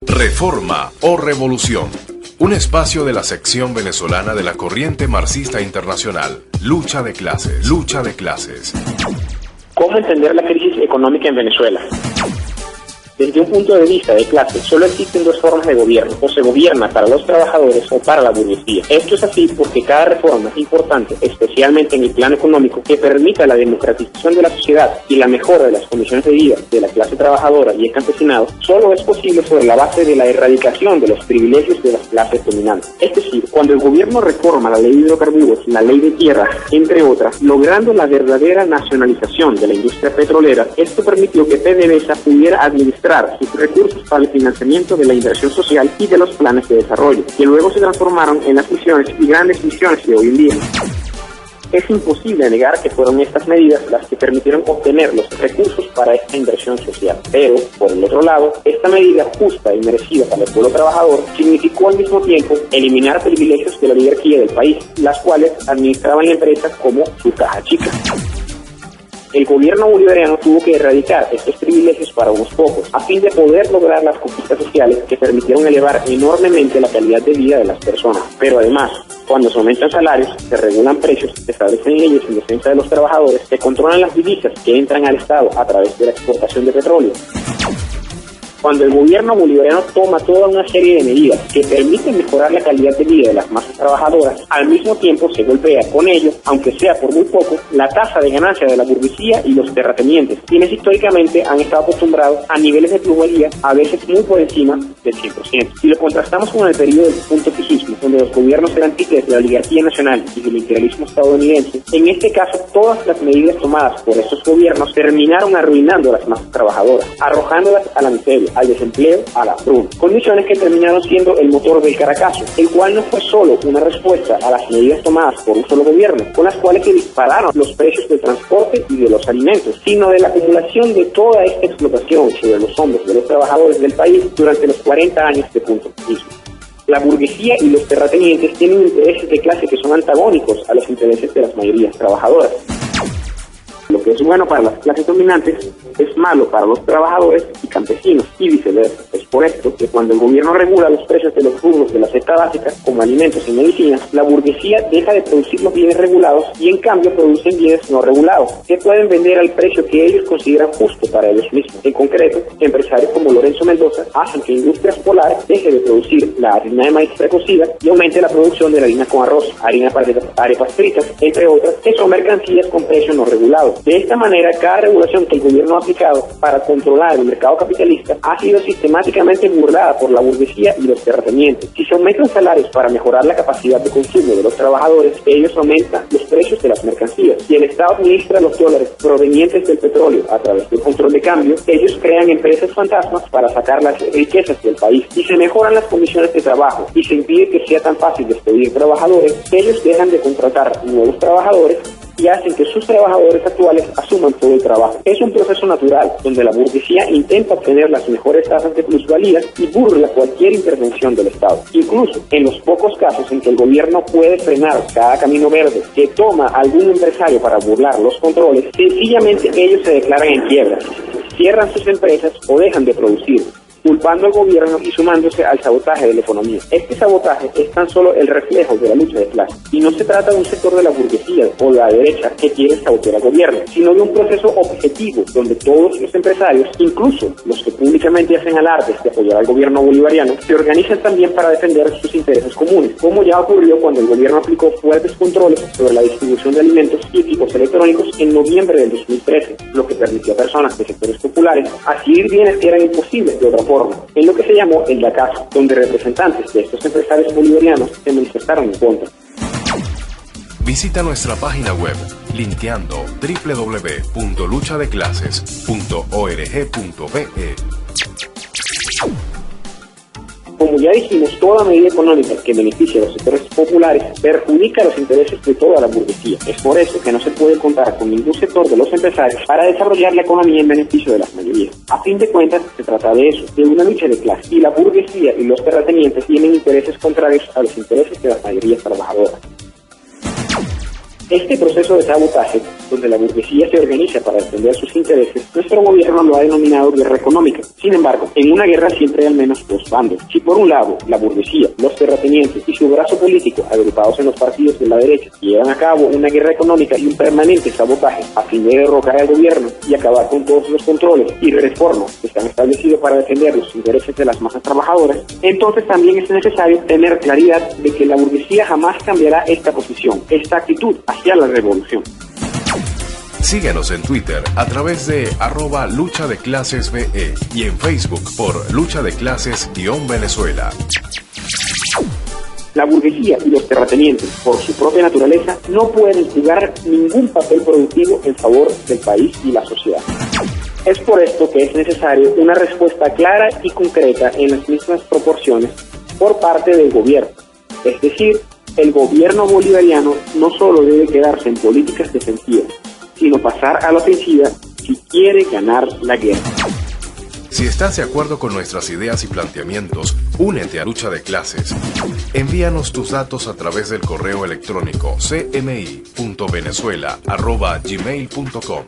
Reforma o Revolución. Un espacio de la sección venezolana de la Corriente Marxista Internacional. Lucha de clases. Lucha de clases. ¿Cómo entender la crisis económica en Venezuela? Desde un punto de vista de clase, solo existen dos formas de gobierno: o se gobierna para los trabajadores o para la burguesía. Esto es así porque cada reforma importante, especialmente en el plano económico, que permita la democratización de la sociedad y la mejora de las condiciones de vida de la clase trabajadora y el campesinado, solo es posible sobre la base de la erradicación de los privilegios de las clases dominantes. Es decir, cuando el gobierno reforma la ley de hidrocarburos, la ley de tierras, entre otras, logrando la verdadera nacionalización de la industria petrolera, esto permitió que PDVSA pudiera administrar sus recursos para el financiamiento de la inversión social y de los planes de desarrollo, que luego se transformaron en las misiones y grandes misiones de hoy en día. Es imposible negar que fueron estas medidas las que permitieron obtener los recursos para esta inversión social. Pero, por el otro lado, esta medida justa y merecida para el pueblo trabajador significó al mismo tiempo eliminar privilegios de la oligarquía del país, las cuales administraban la empresa como su caja chica. El gobierno bolivariano tuvo que erradicar estos privilegios para unos pocos, a fin de poder lograr las conquistas sociales que permitieron elevar enormemente la calidad de vida de las personas. Pero además, cuando se aumentan salarios, se regulan precios, se establecen leyes en defensa de los trabajadores, se controlan las divisas que entran al Estado a través de la exportación de petróleo. Cuando el gobierno bolivariano toma toda una serie de medidas que permiten mejorar la calidad de vida de las masas trabajadoras, al mismo tiempo se golpea con ello, aunque sea por muy poco, la tasa de ganancia de la burguesía y los terratenientes, quienes históricamente han estado acostumbrados a niveles de plusvalía a veces muy por encima del 100%. Si lo contrastamos con el periodo del punto fijismo, donde los gobiernos eran títeres de la oligarquía nacional y del imperialismo estadounidense, en este caso todas las medidas tomadas por estos gobiernos terminaron arruinando a las masas trabajadoras, arrojándolas a la miseria, al desempleo, a la hambruna. Condiciones que terminaron siendo el motor del Caracazo, el cual no fue solo una respuesta a las medidas tomadas por un solo gobierno, con las cuales se dispararon los precios del transporte y de los alimentos, sino de la acumulación de toda esta explotación sobre los hombros de los trabajadores del país durante los 40 años de punto fijismo. La burguesía y los terratenientes tienen intereses de clase que son antagónicos a los intereses de las mayorías trabajadoras. Lo que es bueno para las clases dominantes es malo para los trabajadores y campesinos, y viceversa. Es por esto que cuando el gobierno regula los precios de los rubros de la cesta básica, como alimentos y medicinas, la burguesía deja de producir los bienes regulados y en cambio producen bienes no regulados, que pueden vender al precio que ellos consideran justo para ellos mismos. En concreto, empresarios como Lorenzo Mendoza hacen que Industrias Polar deje de producir la harina de maíz precocida y aumente la producción de la harina con arroz, harina para arepas fritas, entre otras, que son mercancías con precios no regulados. De esta manera, cada regulación que el gobierno ha aplicado para controlar el mercado capitalista ha sido sistemáticamente burlada por la burguesía y los terratenientes. Si se aumentan salarios para mejorar la capacidad de consumo de los trabajadores, ellos aumentan los precios de las mercancías. Si el Estado administra los dólares provenientes del petróleo a través del control de cambio, ellos crean empresas fantasmas para sacar las riquezas del país. Si se mejoran las condiciones de trabajo y se impide que sea tan fácil despedir trabajadores, ellos dejan de contratar nuevos trabajadores y hacen que sus trabajadores actuales asuman todo el trabajo. Es un proceso natural donde la burguesía intenta obtener las mejores tasas de plusvalía y burla cualquier intervención del Estado. Incluso en los pocos casos en que el gobierno puede frenar cada camino verde que toma algún empresario para burlar los controles, sencillamente ellos se declaran en quiebra, cierran sus empresas o dejan de producir, culpando al gobierno y sumándose al sabotaje de la economía. Este sabotaje es tan solo el reflejo de la lucha de clases, y no se trata de un sector de la burguesía o de la derecha que quiere sabotear al gobierno, sino de un proceso objetivo donde todos los empresarios, incluso los que públicamente hacen alardes de apoyar al gobierno bolivariano, se organizan también para defender sus intereses comunes, como ya ocurrió cuando el gobierno aplicó fuertes controles sobre la distribución de alimentos y equipos electrónicos en noviembre del 2013, lo que permitió a personas de sectores populares adquirir bienes que eran imposibles de otra forma, en lo que se llamó el Yacazo, donde representantes de estos empresarios bolivarianos se manifestaron en contra. Visita nuestra página web linkeando www.luchadeclases.org.be. Como ya dijimos, toda medida económica que beneficie a los sectores populares perjudica los intereses de toda la burguesía. Es por eso que no se puede contar con ningún sector de los empresarios para desarrollar la economía en beneficio de las mayorías. A fin de cuentas, se trata de eso, de una lucha de clases, y la burguesía y los terratenientes tienen intereses contrarios a los intereses de las mayorías trabajadoras. Este proceso de sabotaje donde la burguesía se organiza para defender sus intereses, nuestro gobierno lo ha denominado guerra económica. Sin embargo, en una guerra siempre hay al menos dos bandos. Si por un lado, la burguesía, los terratenientes y su brazo político, agrupados en los partidos de la derecha, llevan a cabo una guerra económica y un permanente sabotaje a fin de derrocar al gobierno y acabar con todos los controles y reformas que están establecidos para defender los intereses de las masas trabajadoras, entonces también es necesario tener claridad de que la burguesía jamás cambiará esta posición, esta actitud hacia la revolución. Síguenos en Twitter a través de @luchadeclasesbe y en Facebook por Lucha de Clases-Venezuela. La burguesía y los terratenientes, por su propia naturaleza, no pueden jugar ningún papel productivo en favor del país y la sociedad. Es por esto que es necesario una respuesta clara y concreta en las mismas proporciones por parte del gobierno. Es decir, el gobierno bolivariano no solo debe quedarse en políticas defensivas, sino pasar a la ofensiva si quiere ganar la guerra. Si estás de acuerdo con nuestras ideas y planteamientos, únete a Lucha de Clases. Envíanos tus datos a través del correo electrónico cmi.venezuela@gmail.com.